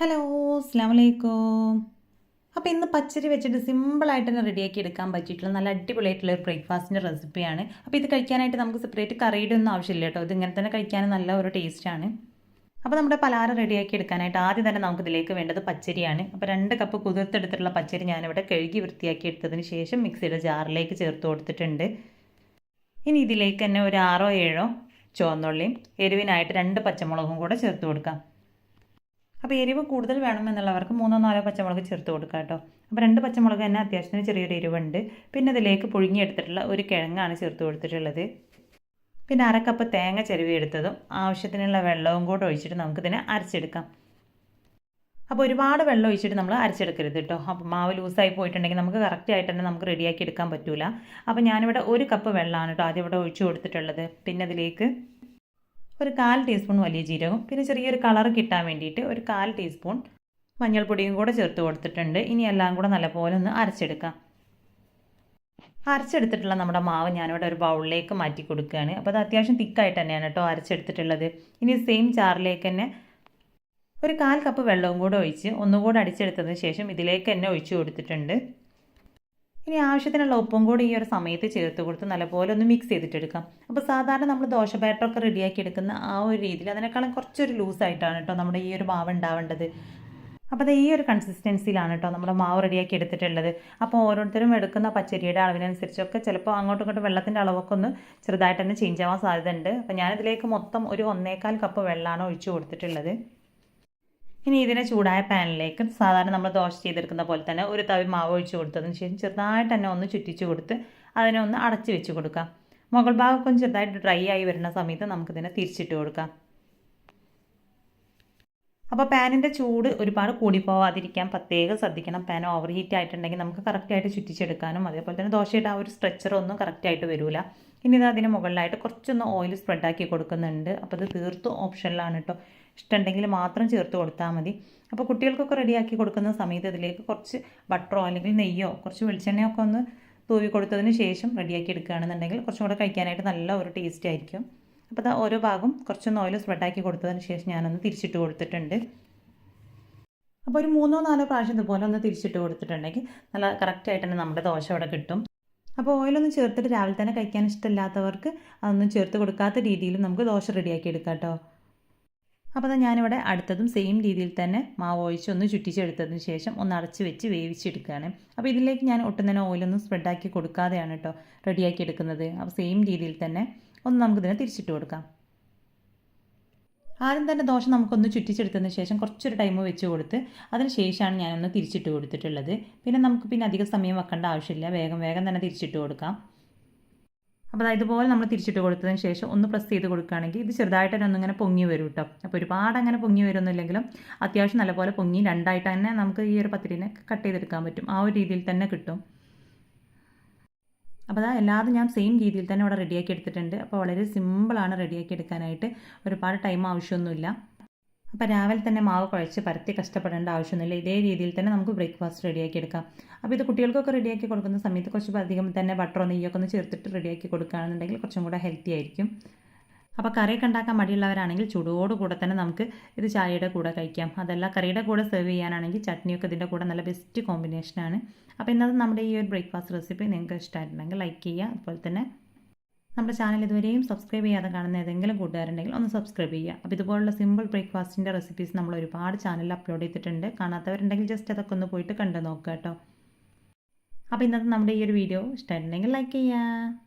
Hello, അസ്സാം വലൈക്കും. അപ്പോൾ ഇന്ന് പച്ചരി വെച്ചിട്ട് സിമ്പിളായിട്ട് തന്നെ റെഡിയാക്കി എടുക്കാൻ പറ്റിയിട്ടുള്ള നല്ല അടിപൊളിയായിട്ടുള്ള ഒരു ബ്രേക്ക്ഫാസ്റ്റിൻ്റെ റെസിപ്പിയാണ്. അപ്പോൾ ഇത് കഴിക്കാനായിട്ട് നമുക്ക് സെപ്പറേറ്റ് കറിയുടെ ഒന്നും ആവശ്യമില്ല കേട്ടോ. ഇത് ഇങ്ങനെ തന്നെ കഴിക്കാൻ നല്ല ഒരു ടേസ്റ്റാണ്. അപ്പോൾ നമ്മുടെ പലഹാരം റെഡിയാക്കി എടുക്കാനായിട്ട് ആദ്യം തന്നെ നമുക്ക് ഇതിലേക്ക് വേണ്ടത് പച്ചരിയാണ്. അപ്പോൾ 2 കപ്പ് കുതിർത്തെടുത്തിട്ടുള്ള പച്ചരി ഞാനിവിടെ കഴുകി വൃത്തിയാക്കി എടുത്തതിന് ശേഷം മിക്സിയുടെ ജാറിലേക്ക് ചേർത്ത് കൊടുത്തിട്ടുണ്ട്. ഇനി ഇതിലേക്ക് തന്നെ ഒരു 6 7 ചുവന്നുള്ളിയും എരിവിനായിട്ട് 2 പച്ചമുളകും കൂടെ ചേർത്ത് കൊടുക്കാം. അപ്പോൾ എരിവ് കൂടുതൽ വേണമെന്നുള്ളവർക്ക് 3 4 പച്ചമുളക് ചേർത്ത് കൊടുക്കുക കേട്ടോ. അപ്പോൾ 2 പച്ചമുളക് തന്നെ അത്യാവശ്യത്തിന് ചെറിയൊരു എരിവുണ്ട്. പിന്നെ ഇതിലേക്ക് പുഴുങ്ങിയെടുത്തിട്ടുള്ള ഒരു കിഴങ്ങാണ് ചേർത്ത് കൊടുത്തിട്ടുള്ളത്. പിന്നെ 1/2 കപ്പ് തേങ്ങ ചിരവി എടുത്തതും ആവശ്യത്തിനുള്ള വെള്ളവും കൂടെ ഒഴിച്ചിട്ട് നമുക്കിതിനെ അരച്ചെടുക്കാം. അപ്പോൾ ഒരുപാട് വെള്ളം ഒഴിച്ചിട്ട് നമ്മൾ അരച്ചെടുക്കരുത് കേട്ടോ. അപ്പോൾ മാവ് ലൂസായി പോയിട്ടുണ്ടെങ്കിൽ നമുക്ക് കറക്റ്റായിട്ട് തന്നെ നമുക്ക് റെഡിയാക്കി എടുക്കാൻ പറ്റില്ല. അപ്പോൾ ഞാനിവിടെ 1 കപ്പ് വെള്ളമാണ് കേട്ടോ ആദ്യം ഇവിടെ ഒഴിച്ചു കൊടുത്തിട്ടുള്ളത്. പിന്നെ അതിലേക്ക് ഒരു 1/4 ടീസ്പൂൺ വലിയ ജീരകവും പിന്നെ ചെറിയൊരു കളർ കിട്ടാൻ വേണ്ടിയിട്ട് ഒരു 1/4 ടീസ്പൂൺ മഞ്ഞൾപ്പൊടിയും കൂടെ ചേർത്ത് കൊടുത്തിട്ടുണ്ട്. ഇനി എല്ലാം കൂടെ നല്ലപോലെ ഒന്ന് അരച്ചെടുക്കാം. അരച്ചെടുത്തിട്ടുള്ള നമ്മുടെ മാവ് ഞാനിവിടെ ഒരു ബൗളിലേക്ക് മാറ്റി കൊടുക്കുകയാണ്. അപ്പോൾ അത് അത്യാവശ്യം തിക്കായിട്ട് തന്നെയാണ് കേട്ടോ അരച്ചെടുത്തിട്ടുള്ളത്. ഇനി സെയിം ചാറിലേക്ക് തന്നെ ഒരു 1/4 കപ്പ് വെള്ളവും കൂടെ ഒഴിച്ച് ഒന്നുകൂടെ അടിച്ചെടുത്തതിന് ശേഷം ഇതിലേക്ക് തന്നെ ഒഴിച്ചു കൊടുത്തിട്ടുണ്ട്. ഇനി ആവശ്യത്തിനുള്ള ഉപ്പും കൂടി ഈ ഒരു സമയത്ത് ചേർത്ത് കൊടുത്ത് നല്ലപോലെ ഒന്ന് മിക്സ് ചെയ്തിട്ടെടുക്കാം. അപ്പോൾ സാധാരണ നമ്മൾ ദോശ ബാറ്ററൊക്കെ റെഡിയാക്കി എടുക്കുന്ന ആ ഒരു രീതിയിൽ അതിനേക്കാളും കുറച്ചൊരു ലൂസായിട്ടാണ് കേട്ടോ നമ്മുടെ ഈ ഒരു മാവ് ഉണ്ടാവേണ്ടത്. അപ്പോൾ അത് ഈ ഒരു കൺസിസ്റ്റൻസിയിലാണ് കേട്ടോ നമ്മുടെ മാവ് റെഡിയാക്കി എടുത്തിട്ടുള്ളത്. അപ്പോൾ ഓരോരുത്തരും എടുക്കുന്ന പച്ചരിയുടെ അളവിനനുസരിച്ചൊക്കെ ചിലപ്പോൾ അങ്ങോട്ടും ഇങ്ങോട്ടും വെള്ളത്തിൻ്റെ അളവൊക്കെ ഒന്ന് ചെറുതായിട്ട് തന്നെ ചേഞ്ച് ആവാൻ സാധ്യതയുണ്ട്. അപ്പോൾ ഞാനിതിലേക്ക് മൊത്തം ഒരു 1/4 കപ്പ് വെള്ളമാണ് ഒഴിച്ചു കൊടുത്തിട്ടുള്ളത്. ഇനി ഇതിനെ ചൂടായ പാനിലേക്ക് സാധാരണ നമ്മൾ ദോശ ചെയ്തെടുക്കുന്ന പോലെ തന്നെ ഒരു തവി മാവ് ഒഴിച്ച് കൊടുത്തതിന് ശേഷം ചെറുതായിട്ട് തന്നെ ഒന്ന് ചുറ്റിച്ച് കൊടുത്ത് അതിനെ ഒന്ന് അടച്ച് വെച്ച് കൊടുക്കാം. മുകൾ ഭാഗമൊക്കെ ഒന്ന് ചെറുതായിട്ട് ഡ്രൈ ആയി വരുന്ന സമയത്ത് നമുക്കിതിനെ തിരിച്ചിട്ട് കൊടുക്കാം. അപ്പോൾ പാനിൻ്റെ ചൂട് ഒരുപാട് കൂടി പോവാതിരിക്കാൻ പ്രത്യേകം ശ്രദ്ധിക്കണം. പാൻ ഓവർ ഹീറ്റ് ആയിട്ടുണ്ടെങ്കിൽ നമുക്ക് കറക്റ്റായിട്ട് ചുറ്റിച്ചെടുക്കാനും അതേപോലെ തന്നെ ദോശയുടെ ആ ഒരു സ്ട്രെച്ചറൊന്നും കറക്റ്റായിട്ട് വരില്ല. ഇനി ഇത് അതിന് മുകളിലായിട്ട് കുറച്ചൊന്ന് ഓയിൽ സ്പ്രെഡാക്കി കൊടുക്കുന്നുണ്ട്. അപ്പോൾ ഇത് തീർത്തും ഓപ്ഷനിലാണ് കേട്ടോ. ഇഷ്ടമുണ്ടെങ്കിൽ മാത്രം ചേർത്ത് കൊടുത്താൽ മതി. അപ്പോൾ കുട്ടികൾക്കൊക്കെ റെഡിയാക്കി കൊടുക്കുന്ന സമയത്ത് ഇതിലേക്ക് കുറച്ച് ബട്ടറോ അല്ലെങ്കിൽ നെയ്യോ കുറച്ച് വെളിച്ചെണ്ണയോ ഒക്കെ ഒന്ന് തൂവി കൊടുത്തതിന് ശേഷം റെഡിയാക്കി എടുക്കുകയാണെന്നുണ്ടെങ്കിൽ കുറച്ചും കൂടെ കഴിക്കാനായിട്ട് നല്ല ഒരു ടേസ്റ്റ് ആയിരിക്കും. അപ്പോൾ അത് ഓരോ ഭാഗം കുറച്ചൊന്ന് ഓയിൽ സ്പ്രെഡാക്കി കൊടുത്തതിന് ശേഷം ഞാനൊന്ന് തിരിച്ചിട്ട് കൊടുത്തിട്ടുണ്ട്. അപ്പോൾ ഒരു 3 4 പ്രാവശ്യം ഇതുപോലെ ഒന്ന് തിരിച്ചിട്ട് കൊടുത്തിട്ടുണ്ടെങ്കിൽ നല്ല കറക്റ്റായിട്ട് തന്നെ നമ്മുടെ ദോശ അവിടെ കിട്ടും. അപ്പോൾ ഓയിലൊന്നും ചേർത്തിട്ട് രാവിലെ തന്നെ കഴിക്കാൻ ഇഷ്ടമില്ലാത്തവർക്ക് അതൊന്നും ചേർത്ത് കൊടുക്കാത്ത രീതിയിലും നമുക്ക് ദോശ റെഡിയാക്കി എടുക്കാം കേട്ടോ. അപ്പോൾ അത് ഞാനിവിടെ അടുത്തതും സെയിം രീതിയിൽ തന്നെ മാവ് ഒഴിച്ച് ഒന്ന് ചുറ്റിച്ചെടുത്തതിന് ശേഷം ഒന്ന് അടച്ച് വെച്ച് വേവിച്ചെടുക്കുകയാണ്. അപ്പോൾ ഇതിലേക്ക് ഞാൻ ഒട്ടും തന്നെ ഓയിലൊന്നും സ്പ്രെഡാക്കി കൊടുക്കാതെയാണ് കേട്ടോ റെഡിയാക്കി എടുക്കുന്നത്. അപ്പോൾ സെയിം രീതിയിൽ തന്നെ ഒന്ന് നമുക്കിതിനെ തിരിച്ചിട്ട് കൊടുക്കാം. ആദ്യം തന്നെ ദോശ നമുക്കൊന്ന് ചുറ്റിച്ചെടുത്തതിന് ശേഷം കുറച്ചൊരു ടൈം വെച്ച് കൊടുത്ത് അതിന് ശേഷമാണ് ഞാനൊന്ന് തിരിച്ചിട്ട് കൊടുത്തിട്ടുള്ളത്. പിന്നെ നമുക്ക് അധിക സമയം വെക്കേണ്ട ആവശ്യമില്ല. വേഗം തന്നെ തിരിച്ചിട്ട് കൊടുക്കാം. അപ്പോൾ ഇതുപോലെ നമ്മൾ തിരിച്ചിട്ട് കൊടുത്തതിന് ശേഷം ഒന്ന് പ്രസ് ചെയ്ത് കൊടുക്കുകയാണെങ്കിൽ ഇത് ചെറുതായിട്ട് തന്നെ ഒന്നിങ്ങനെ പൊങ്ങി വരും കേട്ടോ. അപ്പോൾ ഒരുപാട് അങ്ങനെ പൊങ്ങി വരുന്നില്ലെങ്കിലും അത്യാവശ്യം നല്ലപോലെ പൊങ്ങി രണ്ടായിട്ട് തന്നെ നമുക്ക് ഈ ഒരു പത്തിരിനെ കട്ട് ചെയ്തെടുക്കാൻ പറ്റും. ആ ഒരു രീതിയിൽ തന്നെ കിട്ടും. അപ്പോൾ എല്ലാതും ഞാൻ സെയിം രീതിയിൽ തന്നെ ഇവിടെ റെഡിയാക്കി എടുത്തിട്ടുണ്ട്. അപ്പോൾ വളരെ സിമ്പിളാണ് റെഡിയാക്കി എടുക്കാനായിട്ട്. ഒരുപാട് ടൈം ആവശ്യമൊന്നുമില്ല. അപ്പോൾ രാവിലെ തന്നെ മാവ് കുഴച്ച് പരത്തി കഷ്ടപ്പെടേണ്ട ആവശ്യമൊന്നുമില്ല. ഇതേ രീതിയിൽ തന്നെ നമുക്ക് ബ്രേക്ക്ഫാസ്റ്റ് റെഡിയാക്കി എടുക്കാം. അപ്പോൾ ഇത് കുട്ടികൾക്കൊക്കെ റെഡിയാക്കി കൊടുക്കുന്ന സമയത്ത് കുറച്ച് അധികം തന്നെ ബട്ടറോ നെയ്യൊക്കെ ഒന്ന് ചേർത്തിട്ട് റെഡിയാക്കി കൊടുക്കുകയാണെന്നുണ്ടെങ്കിൽ കുറച്ചും കൂടെ ഹെൽത്തി ആയിരിക്കും. അപ്പോൾ കറിയൊക്കെ ഉണ്ടാക്കാൻ മടിയുള്ളവരാണെങ്കിൽ ചൂടോടുകൂടെ തന്നെ നമുക്ക് ഇത് ചായയുടെ കൂടെ കഴിക്കാം. അതല്ല കറിയുടെ കൂടെ സെർവ് ചെയ്യാനാണെങ്കിൽ ചട്നിയൊക്കെ ഇതിൻ്റെ കൂടെ നല്ല ബെസ്റ്റ് കോമ്പിനേഷനാണ്. അപ്പോൾ ഇന്നത്തെ നമ്മുടെ ഈ ഒരു ബ്രേക്ക്ഫാസ്റ്റ് റെസിപ്പി നിങ്ങൾക്ക് ഇഷ്ടമായിട്ടുണ്ടെങ്കിൽ ലൈക്ക് ചെയ്യുക. അതുപോലെ തന്നെ നമ്മുടെ ചാനൽ ഇതുവരെയും സബ്സ്ക്രൈബ് ചെയ്യാതെ കാണുന്ന ഏതെങ്കിലും കൂട്ടുകാരുണ്ടെങ്കിൽ ഒന്ന് സബ്സ്ക്രൈബ് ചെയ്യുക. അപ്പോൾ ഇതുപോലുള്ള സിമ്പിൾ ബ്രേക്ക്ഫാസ്റ്റിൻ്റെ റെസിപ്പീസ് നമ്മൾ ഒരുപാട് ചാനലിൽ അപ്ലോഡ് ചെയ്തിട്ടുണ്ട്. കാണാത്തവരുണ്ടെങ്കിൽ ജസ്റ്റ് അതൊക്കെ ഒന്ന് പോയിട്ട് കണ്ടു നോക്കുക കേട്ടോ. അപ്പോൾ ഇന്നത്തെ നമ്മുടെ ഈ ഒരു വീഡിയോ ഇഷ്ടമായിട്ടുണ്ടെങ്കിൽ ലൈക്ക് ചെയ്യുക.